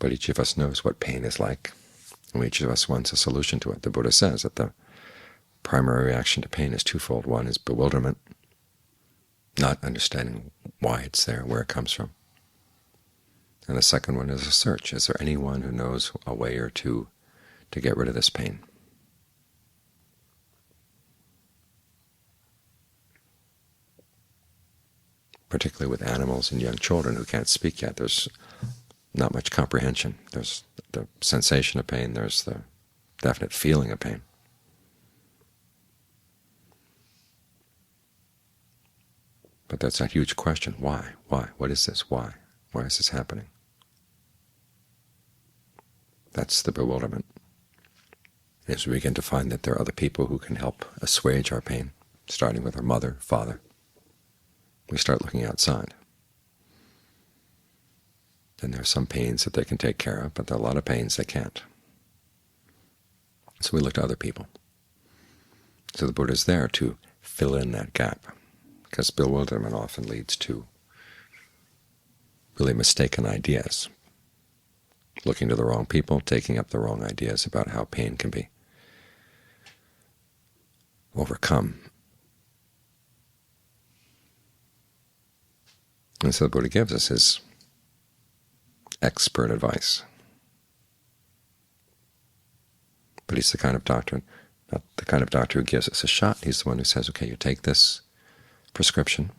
but each of us knows what pain is like, and each of us wants a solution to it. The Buddha says that the primary reaction to pain is twofold. One is bewilderment, not understanding why it's there, where it comes from. And the second one is a search. Is there anyone who knows a way or two to get rid of this pain? Particularly with animals and young children who can't speak yet, there's not much comprehension. There's the sensation of pain, there's the definite feeling of pain. But that's that huge question, why? Why? What is this? Why? Why is this happening? That's the bewilderment. As we begin to find that there are other people who can help assuage our pain, starting with our mother, father, we start looking outside. And there are some pains that they can take care of, but there are a lot of pains they can't. So we look to other people. So the Buddha is there to fill in that gap, because bewilderment often leads to really mistaken ideas, looking to the wrong people, taking up the wrong ideas about how pain can be overcome. And so the Buddha gives us his expert advice. But he's the kind of doctor, not the kind of doctor who gives us a shot. He's the one who says, okay, you take this prescription,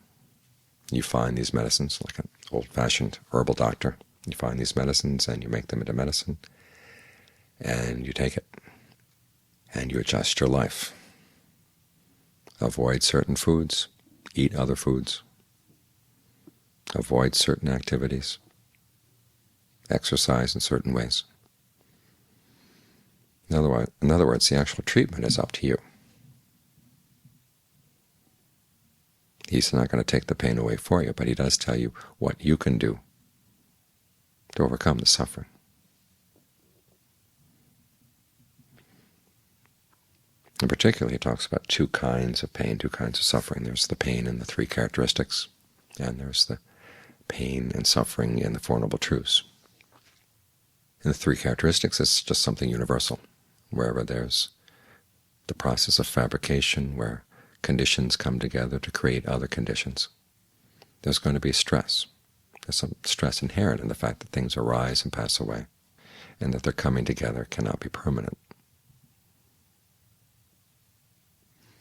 you find these medicines, like an old-fashioned herbal doctor. You find these medicines and you make them into medicine, and you take it, and you adjust your life. Avoid certain foods, eat other foods, avoid certain activities, exercise in certain ways. In other words, the actual treatment is up to you. He's not going to take the pain away for you, but he does tell you what you can do to overcome the suffering. In particular, he talks about two kinds of pain, two kinds of suffering. There's the pain in the three characteristics, and there's the pain and suffering in the Four Noble Truths. In the three characteristics, it's just something universal. Wherever there's the process of fabrication, where conditions come together to create other conditions, there's going to be stress. There's some stress inherent in the fact that things arise and pass away, and that their coming together cannot be permanent.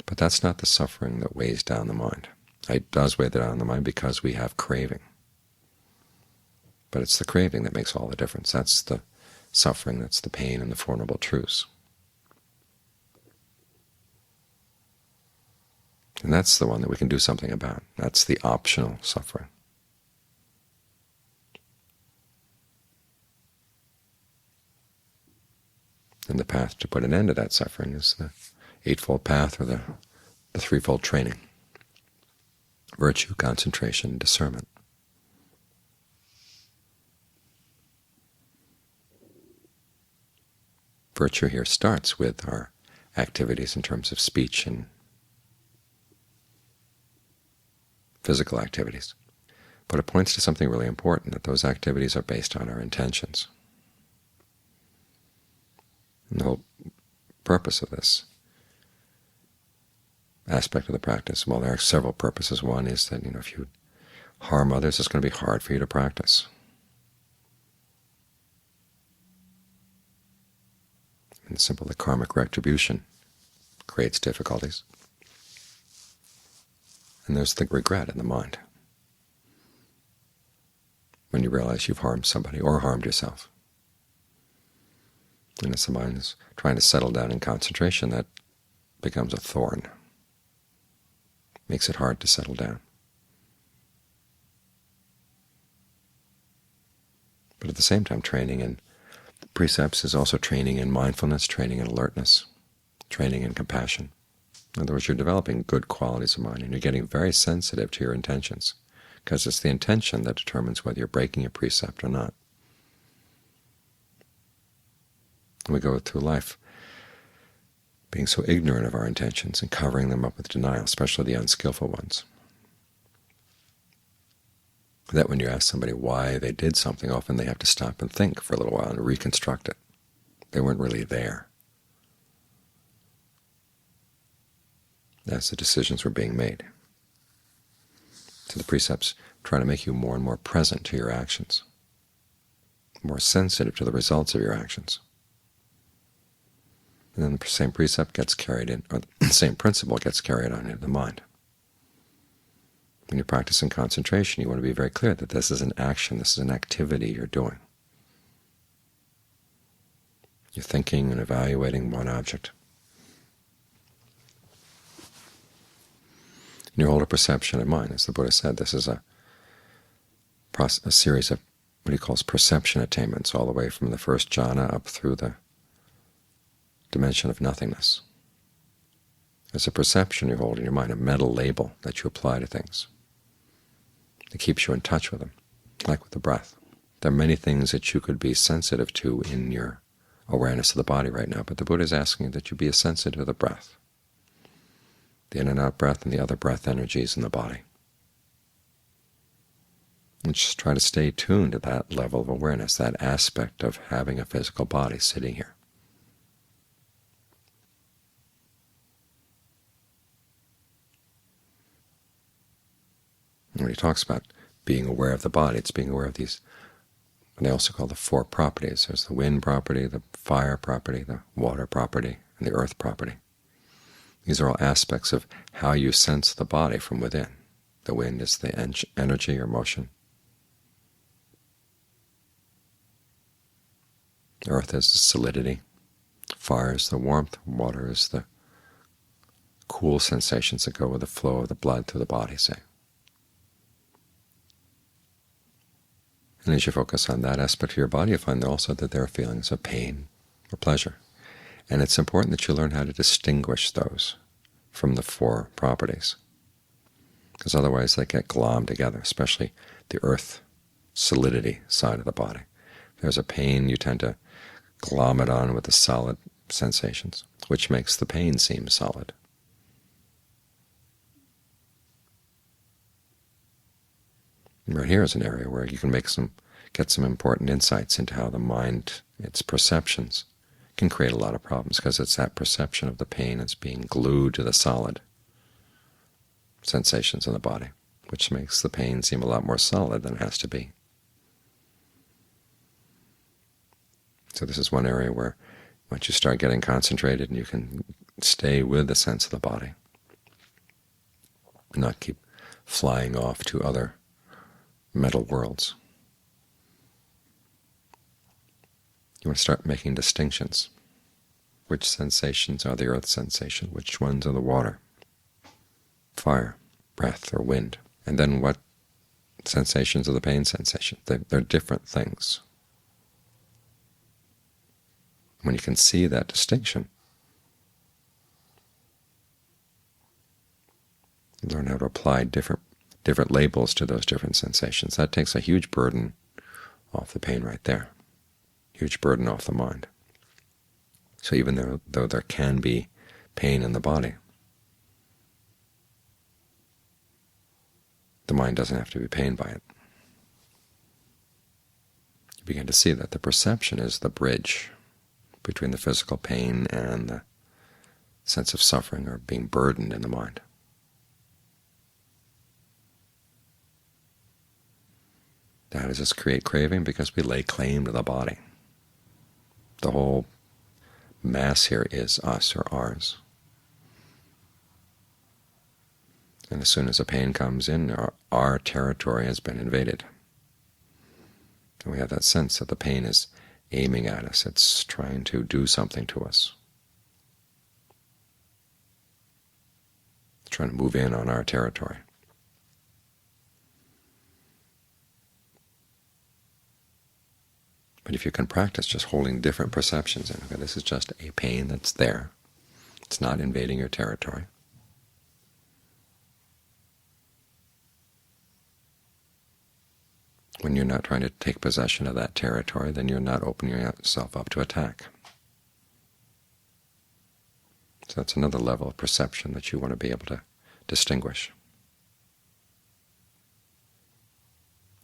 But that's not the suffering that weighs down the mind. It does weigh down the mind because we have craving. But it's the craving that makes all the difference. That's the suffering, that's the pain in the Four Noble Truths. And that's the one that we can do something about. That's the optional suffering. And the path to put an end to that suffering is the Eightfold Path, or the threefold training: virtue, concentration, and discernment. Virtue here starts with our activities in terms of speech and physical activities. But it points to something really important, that those activities are based on our intentions. And the whole purpose of this aspect of the practice, well, there are several purposes. One is that if you harm others, it's going to be hard for you to practice. And simply the karmic retribution creates difficulties. And there's the regret in the mind when you realize you've harmed somebody or harmed yourself. And as the mind is trying to settle down in concentration, that becomes a thorn. Makes it hard to settle down. But at the same time, training in precepts is also training in mindfulness, training in alertness, training in compassion. In other words, you're developing good qualities of mind, and you're getting very sensitive to your intentions, because it's the intention that determines whether you're breaking a precept or not. And we go through life being so ignorant of our intentions and covering them up with denial, especially the unskillful ones. that when you ask somebody why they did something, often they have to stop and think for a little while and reconstruct it. They weren't really there as the decisions were being made. So the precepts try to make you more and more present to your actions, more sensitive to the results of your actions. And then the same precept gets carried in, or the same principle gets carried on into the mind. When you're practicing concentration, you want to be very clear that this is an action, this is an activity you're doing. You're thinking and evaluating one object. And you hold a perception in mind. As the Buddha said, this is a series of what he calls perception attainments, all the way from the first jhana up through the dimension of nothingness. It's a perception you hold in your mind, a mental label that you apply to things. It keeps you in touch with them, like with the breath. There are many things that you could be sensitive to in your awareness of the body right now, but the Buddha is asking that you be sensitive to the breath, the in and out breath and the other breath energies in the body. And just try to stay tuned to that level of awareness, that aspect of having a physical body sitting here. When he talks about being aware of the body, it's being aware of these, what they also call the four properties. There's the wind property, the fire property, the water property, and the earth property. These are all aspects of how you sense the body from within. The wind is the energy or motion. Earth is the solidity. Fire is the warmth. Water is the cool sensations that go with the flow of the blood through the body, say. And as you focus on that aspect of your body, you find also that there are feelings of pain or pleasure. And it's important that you learn how to distinguish those from the four properties, because otherwise they get glommed together, especially the earth solidity side of the body. If there's a pain, you tend to glom it on with the solid sensations, which makes the pain seem solid. Right here is an area where you can get some important insights into how the mind, its perceptions, can create a lot of problems, because it's that perception of the pain as being glued to the solid sensations in the body, which makes the pain seem a lot more solid than it has to be. So this is one area where once you start getting concentrated and you can stay with the sense of the body, not keep flying off to other mental worlds. You want to start making distinctions. Which sensations are the earth sensation? Which ones are the water, fire, breath, or wind? And then what sensations are the pain sensation? They're different things. When you can see that distinction, you learn how to apply different labels to those different sensations. That takes a huge burden off the pain right there, huge burden off the mind. So even though there can be pain in the body, the mind doesn't have to be pained by it. You begin to see that the perception is the bridge between the physical pain and the sense of suffering or being burdened in the mind. How does this create craving? Because we lay claim to the body. The whole mass here is us or ours. And as soon as a pain comes in, our territory has been invaded. And we have that sense that the pain is aiming at us. It's trying to do something to us. It's trying to move in on our territory. But if you can practice just holding different perceptions, and okay, this is just a pain that's there. It's not invading your territory. When you're not trying to take possession of that territory, then you're not opening yourself up to attack. So that's another level of perception that you want to be able to distinguish.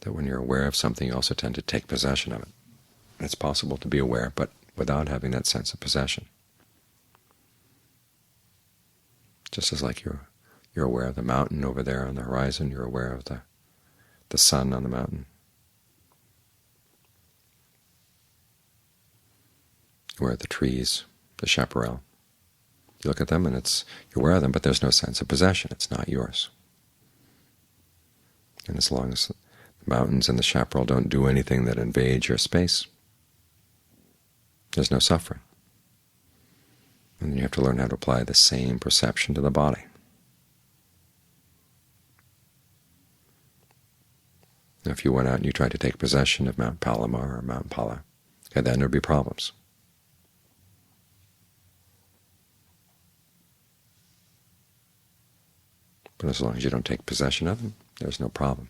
that when you're aware of something, you also tend to take possession of it. It's possible to be aware, but without having that sense of possession. Just as like you're aware of the mountain over there on the horizon, you're aware of the sun on the mountain. You're aware of the trees, the chaparral. You look at them and you're aware of them, but there's no sense of possession. It's not yours. And as long as the mountains and the chaparral don't do anything that invades your space, there's no suffering. And then you have to learn how to apply the same perception to the body. Now, if you went out and you tried to take possession of Mount Palomar or Mount Pala, then there would be problems. But as long as you don't take possession of them, there's no problem.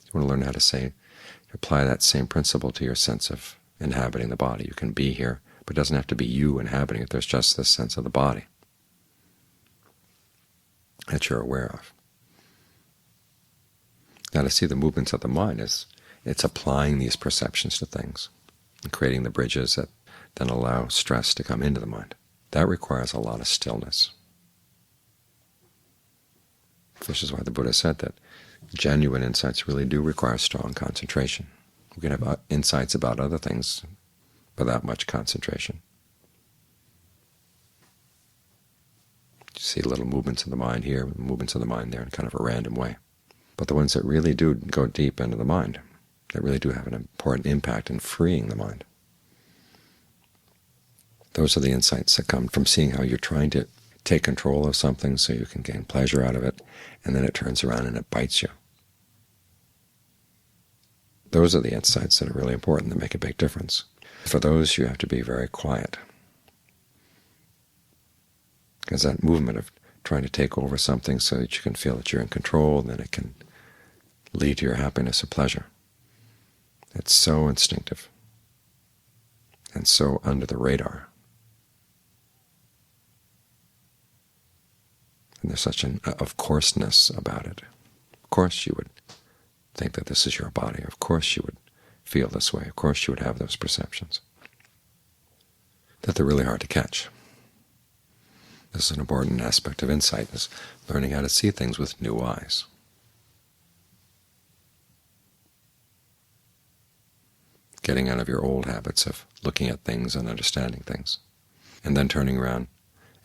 You want to learn how to apply that same principle to your sense of inhabiting the body. You can be here, but it doesn't have to be you inhabiting it. There's just this sense of the body that you're aware of. Now, to see the movements of the mind it's applying these perceptions to things and creating the bridges that then allow stress to come into the mind. That requires a lot of stillness. This is why the Buddha said that genuine insights really do require strong concentration. We can have insights about other things without much concentration. You see little movements of the mind here, movements of the mind there in kind of a random way. But the ones that really do go deep into the mind, that really do have an important impact in freeing the mind, those are the insights that come from seeing how you're trying to take control of something so you can gain pleasure out of it, and then it turns around and it bites you. Those are the insights that are really important, that make a big difference. For those, you have to be very quiet, because that movement of trying to take over something so that you can feel that you're in control, and then it can lead to your happiness or pleasure, it's so instinctive and so under the radar. And there's such an of-courseness about it. Of course you would think that this is your body. Of course you would feel this way. Of course you would have those perceptions. That they're really hard to catch. This is an important aspect of insight, is learning how to see things with new eyes. Getting out of your old habits of looking at things and understanding things, and then turning around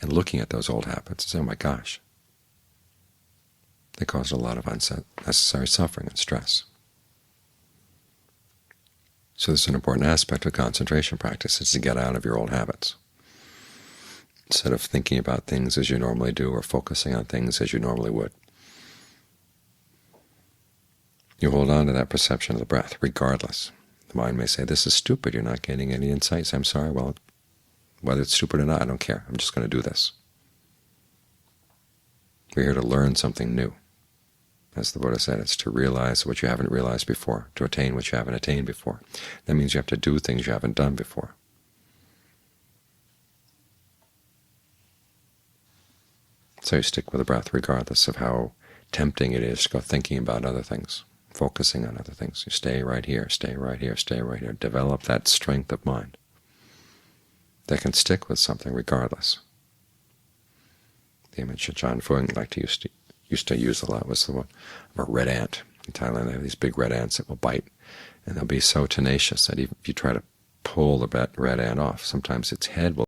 and looking at those old habits and saying, oh my gosh, they caused a lot of unnecessary suffering and stress. So this is an important aspect of concentration practice, is to get out of your old habits. Instead of thinking about things as you normally do or focusing on things as you normally would, you hold on to that perception of the breath regardless. The mind may say, this is stupid, you're not getting any insights. I'm sorry, well, whether it's stupid or not, I don't care. I'm just going to do this. We're here to learn something new. As the Buddha said, it's to realize what you haven't realized before, to attain what you haven't attained before. That means you have to do things you haven't done before. So you stick with the breath regardless of how tempting it is to go thinking about other things, focusing on other things. You stay right here, stay right here, stay right here. Develop that strength of mind that can stick with something regardless. The image that John Fung used to use a lot was the one of a red ant. In Thailand, they have these big red ants that will bite, and they'll be so tenacious that even if you try to pull the red ant off, sometimes its head will